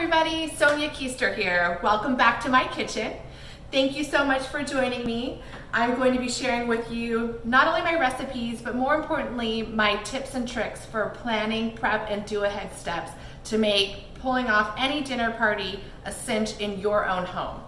everybody, Sonia Keister here. Welcome back to my kitchen. Thank you so much for joining me. I'm going to be sharing with you not only my recipes, but more importantly, my tips and tricks for planning, prep, and do-ahead steps to make pulling off any dinner party a cinch in your own home.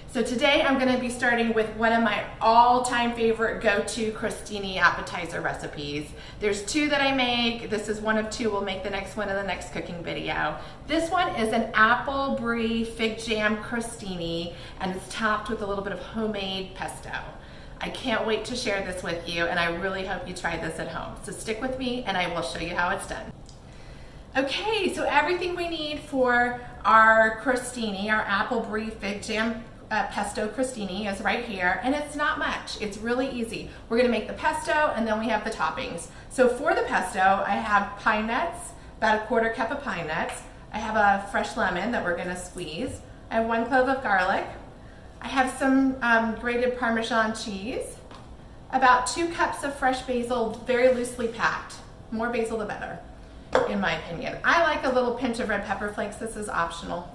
So today I'm going to be starting with one of my all-time favorite go-to Crostini appetizer recipes. There's two that I make. This is one of two. We'll make the next one in the next cooking video. This one is an apple brie fig jam crostini, and it's topped with a little bit of homemade pesto. I can't wait to share this with you, and I really hope you try this at home. So stick with me and I will show you how it's done. Okay, so everything we need for our crostini, our apple brie fig jam pesto crostini is right here, and it's not much. It's really easy. We're gonna make the pesto and then we have the toppings. So for the pesto, I have pine nuts, about 1/4 cup of pine nuts. I have a fresh lemon that we're gonna squeeze. I have 1 clove of garlic. I have some grated Parmesan cheese, about 2 cups of fresh basil, very loosely packed. More basil the better, in my opinion. I like a little pinch of red pepper flakes. This is optional.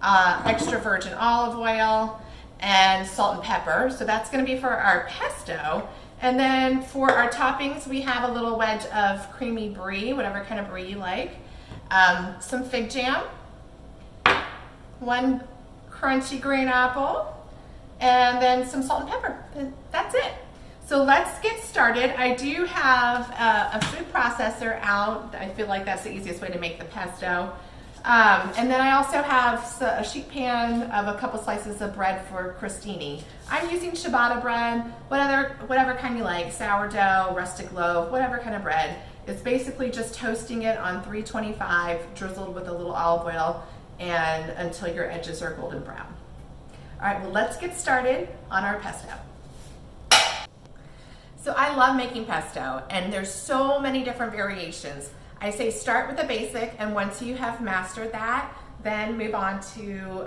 Extra virgin olive oil, and salt and pepper. So that's going to be for our pesto. And then for our toppings, we have a little wedge of creamy brie, whatever kind of brie you like, some fig jam, 1 crunchy green apple, and then some salt and pepper. And that's it. So let's get started. I do have a food processor out. I feel like that's the easiest way to make the pesto. And then I also have a sheet pan of a couple slices of bread for crostini. I'm using ciabatta bread, whatever kind you like, sourdough, rustic loaf, whatever kind of bread. It's basically just toasting it on 325, drizzled with a little olive oil, and until your edges are golden brown. All right, well, let's get started on our pesto. So I love making pesto, and there's so many different variations. I say start with the basic, and once you have mastered that, then move on to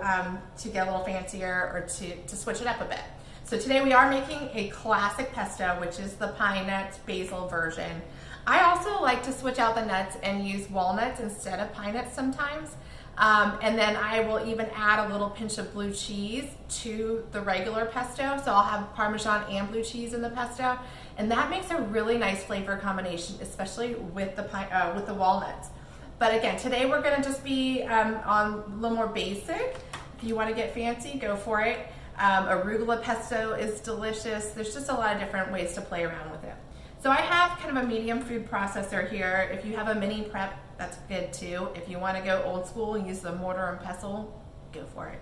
get a little fancier or to switch it up a bit. So today we are making a classic pesto, which is the pine nuts basil version. I also like to switch out the nuts and use walnuts instead of pine nuts sometimes. And then I will even add a little pinch of blue cheese to the regular pesto. So I'll have Parmesan and blue cheese in the pesto. And that makes a really nice flavor combination, especially with the walnuts. But again, today we're gonna just be on a little more basic. If you wanna get fancy, go for it. Arugula pesto is delicious. There's just a lot of different ways to play around with it. So I have kind of a medium food processor here. If you have a mini prep, that's good too. If you wanna go old school and use the mortar and pestle, go for it.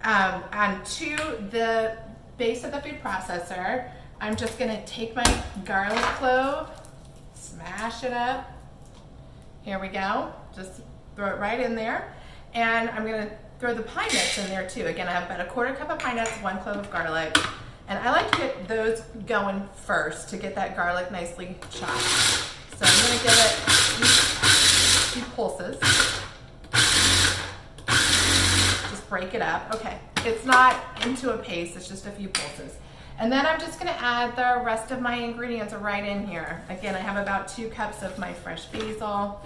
And to the base of the food processor, I'm just gonna take my garlic clove, smash it up. Here we go. Just throw it right in there. And I'm gonna throw the pine nuts in there too. Again, I have about 1/4 cup of pine nuts, 1 clove of garlic. And I like to get those going first to get that garlic nicely chopped. So I'm gonna give it a few pulses. Just break it up. Okay, it's not into a paste, it's just a few pulses. And then I'm just gonna add the rest of my ingredients right in here. Again, I have about 2 cups of my fresh basil.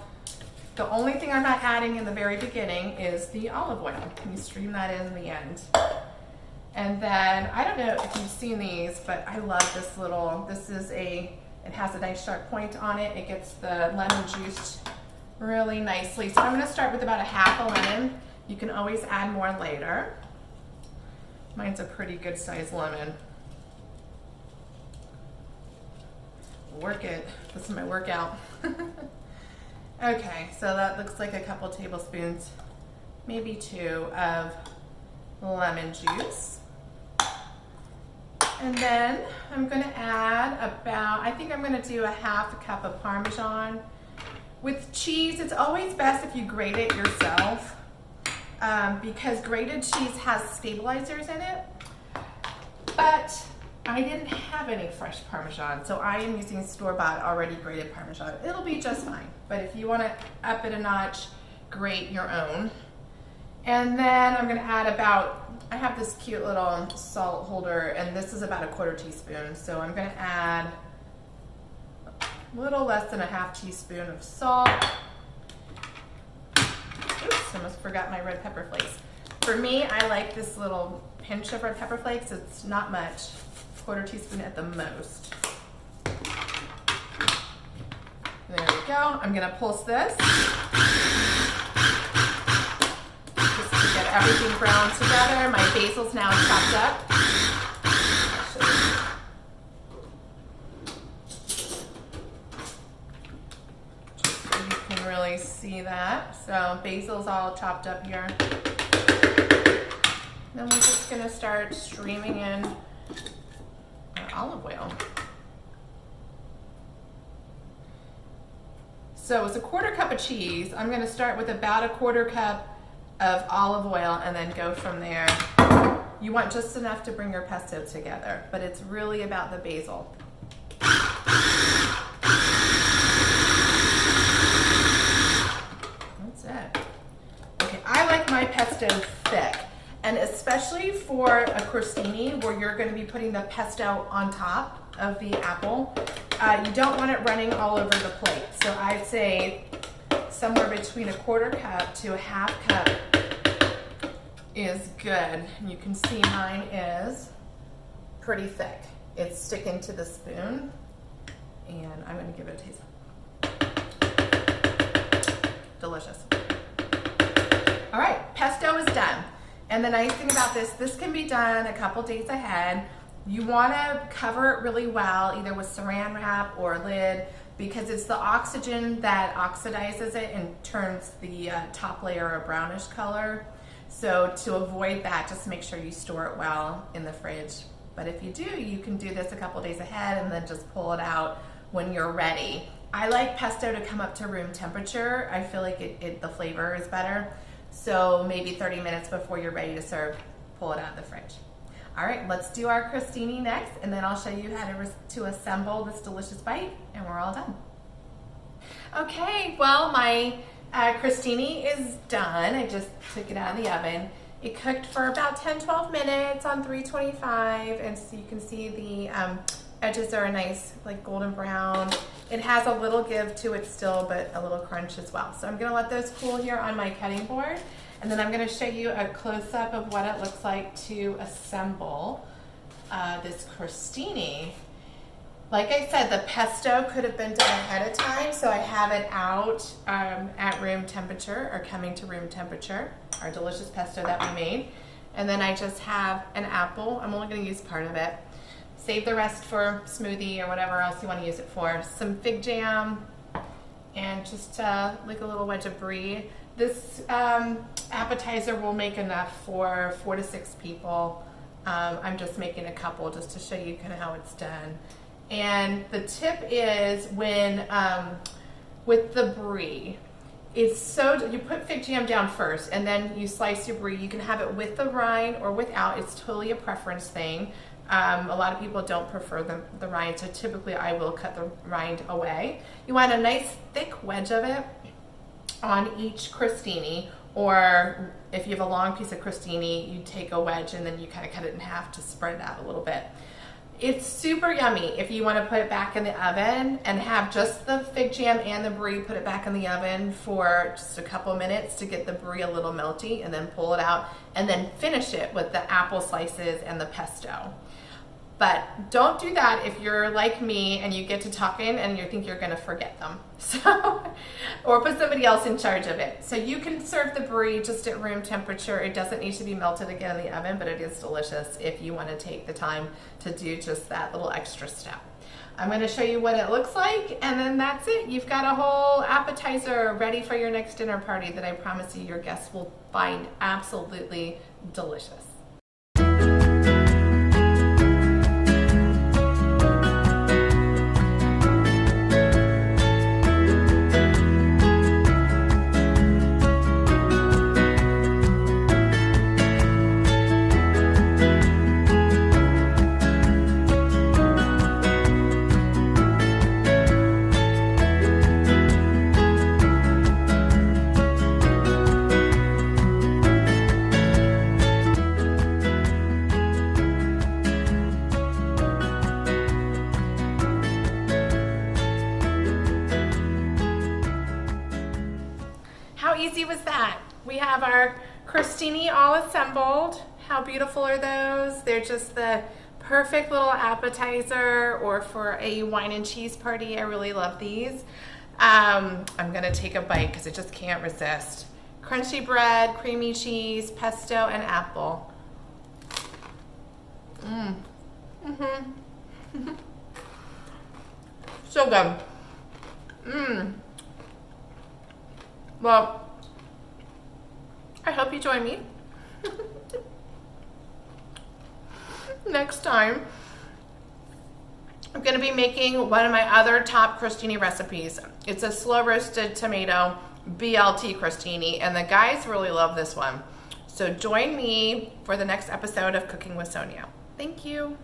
The only thing I'm not adding in the very beginning is the olive oil. You stream that in the end. And then, I don't know if you've seen these, but I love this little, it has a nice sharp point on it. It gets the lemon juiced really nicely. So I'm gonna start with about 1/2 lemon. You can always add more later. Mine's a pretty good sized lemon. Work it. This is my workout. Okay, so that looks like a couple tablespoons, maybe 2 of lemon juice. And then I'm gonna add I think I'm gonna do 1/2 cup of Parmesan. With cheese, it's always best if you grate it yourself because grated cheese has stabilizers in it. But I didn't have any fresh Parmesan, so I am using store-bought already grated Parmesan. It'll be just fine, but if you want to up it a notch, grate your own. And then I'm going to add I have this cute little salt holder, and this is about 1/4 teaspoon, so I'm going to add a little less than 1/2 teaspoon of salt. Oops. I almost forgot my red pepper flakes. For me, I like this little pinch of red pepper flakes. It's not much, 1/4 teaspoon at the most. There we go. I'm gonna pulse this just to get everything browned together. My basil's now chopped up. Just so you can really see that. So basil's all chopped up here. Then we're just gonna start streaming in our olive oil. So it's a 1/4 cup of cheese. I'm gonna start with about a 1/4 cup of olive oil and then go from there. You want just enough to bring your pesto together, but it's really about the basil. That's it. Okay, I like my pesto thick, and especially for a crostini where you're gonna be putting the pesto on top of the apple, you don't want it running all over the plate. So I'd say somewhere between a 1/4 cup to a 1/2 cup is good. And you can see mine is pretty thick. It's sticking to the spoon, and I'm gonna give it a taste. Delicious. All right, pesto is done. And the nice thing about this can be done a couple days ahead. You want to cover it really well, either with saran wrap or a lid, because it's the oxygen that oxidizes it and turns the top layer a brownish color. So to avoid that, just make sure you store it well in the fridge. But if you do, you can do this a couple days ahead and then just pull it out when you're ready. I like pesto to come up to room temperature. I feel like the flavor is better. So maybe 30 minutes before you're ready to serve, pull it out of the fridge. All right, let's do our crostini next, and then I'll show you how to assemble this delicious bite, and we're all done. Okay, well, my crostini is done. I just took it out of the oven. It cooked for about 10-12 minutes on 325, and so you can see the edges are a nice like golden brown. It has a little give to it still, but a little crunch as well. So I'm gonna let those cool here on my cutting board, and then I'm gonna show you a close-up of what it looks like to assemble this crostini. Like I said, the pesto could have been done ahead of time, so I have it out at room temperature, or coming to room temperature, our delicious pesto that we made. And then I just have an apple. I'm only gonna use part of it. Save the rest for smoothie or whatever else you wanna use it for. Some fig jam, and just like a little wedge of brie. This appetizer will make enough for 4 to 6 people. I'm just making a couple just to show you kind of how it's done. And the tip is when, with the brie, you put fig jam down first and then you slice your brie. You can have it with the rind or without. It's totally a preference thing. A lot of people don't prefer the rind, so typically I will cut the rind away. You want a nice thick wedge of it on each crostini, or if you have a long piece of crostini, you take a wedge and then you kind of cut it in half to spread it out a little bit. It's super yummy if you want to put it back in the oven and have just the fig jam and the brie, put it back in the oven for just a couple minutes to get the brie a little melty, and then pull it out and then finish it with the apple slices and the pesto. But don't do that if you're like me and you get to talking and you think you're gonna forget them. So, or put somebody else in charge of it. So you can serve the brie just at room temperature. It doesn't need to be melted again in the oven, but it is delicious if you wanna take the time to do just that little extra step. I'm gonna show you what it looks like, and then that's it. You've got a whole appetizer ready for your next dinner party that I promise you your guests will find absolutely delicious. Crostini all assembled. How beautiful are those? They're just the perfect little appetizer or for a wine and cheese party. I really love these. I'm gonna take a bite because I just can't resist. Crunchy bread, creamy cheese, pesto, and apple. So good. Well, I hope you join me next time. I'm going to be making one of my other top crostini recipes. It's a slow roasted tomato BLT crostini, and the guys really love this one. So join me for the next episode of Cooking with Sonia. Thank you.